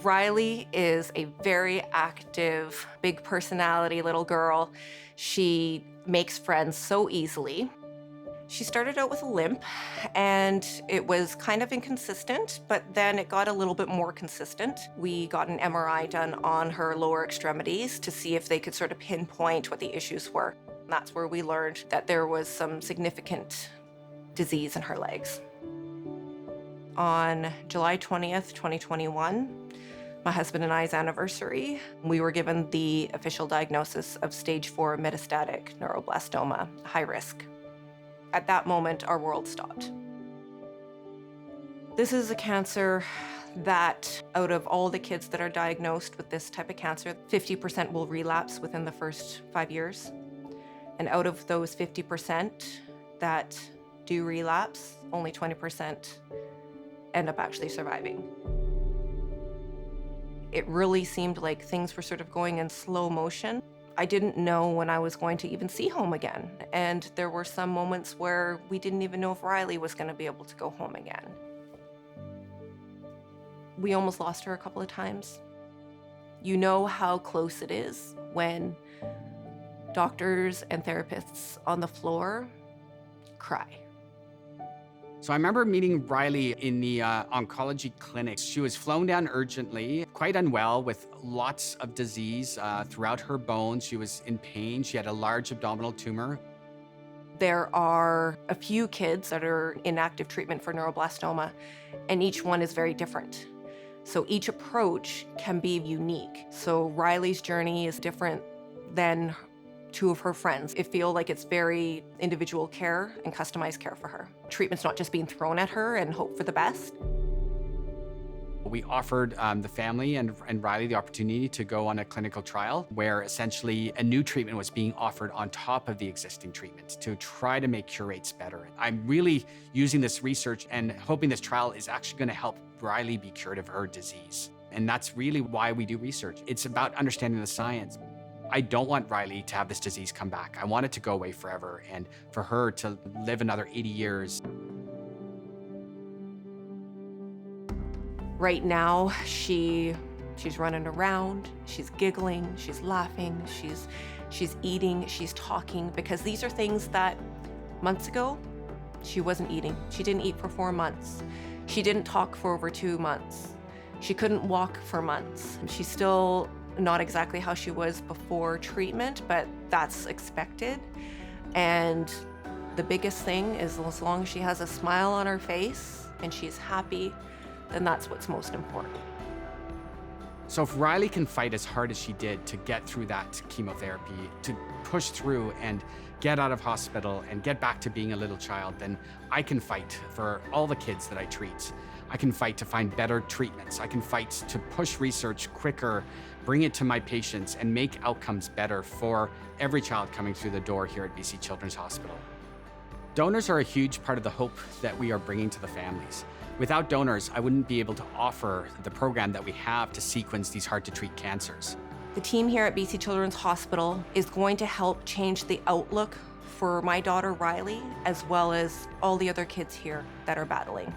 Rylie is a very active, big personality little girl. She makes friends so easily. She started out with a limp, and it was kind of inconsistent, but then it got a little bit more consistent. We got an MRI done on her lower extremities to see if they could sort of pinpoint what the issues were. That's where we learned that there was some significant disease in her legs. On July 20th, 2021, my husband and I's anniversary, we were given the official diagnosis of stage 4 metastatic neuroblastoma, high risk. At that moment, our world stopped. This is a cancer that, out of all the kids that are diagnosed with this type of cancer, 50% will relapse within the first 5 years. And out of those 50% that do relapse, only 20% end up actually surviving. It really seemed like things were sort of going in slow motion. I didn't know when I was going to even see home again. And there were some moments where we didn't even know if Rylie was going to be able to go home again. We almost lost her a couple of times. You know how close it is when doctors and therapists on the floor cry. So I remember meeting Rylie in the oncology clinic. She was flown down urgently, quite unwell with lots of disease throughout her bones. She was in pain. She had a large abdominal tumor. There are a few kids that are in active treatment for neuroblastoma, and each one is very different. So each approach can be unique. So Rylie's journey is different than two of her friends. It feels like it's very individual care and customized care for her. Treatment's not just being thrown at her and hope for the best. We offered the family and Rylie the opportunity to go on a clinical trial where essentially a new treatment was being offered on top of the existing treatment to try to make cure rates better. I'm really using this research and hoping this trial is actually going to help Rylie be cured of her disease. And that's really why we do research. It's about understanding the science. I don't want Rylie to have this disease come back. I want it to go away forever and for her to live another 80 years. Right now, she's running around, she's giggling, she's laughing, she's eating, she's talking, because these are things that months ago, she wasn't eating. She didn't eat for 4 months. She didn't talk for over 2 months. She couldn't walk for months. She's still not exactly how she was before treatment, but that's expected. And the biggest thing is as long as she has a smile on her face and she's happy, then that's what's most important. So if Rylie can fight as hard as she did to get through that chemotherapy, to push through and get out of hospital and get back to being a little child, then I can fight for all the kids that I treat. I can fight to find better treatments. I can fight to push research quicker, bring it to my patients, and make outcomes better for every child coming through the door here at BC Children's Hospital. Donors are a huge part of the hope that we are bringing to the families. Without donors, I wouldn't be able to offer the program that we have to sequence these hard-to-treat cancers. The team here at BC Children's Hospital is going to help change the outlook for my daughter Rylie, as well as all the other kids here that are battling.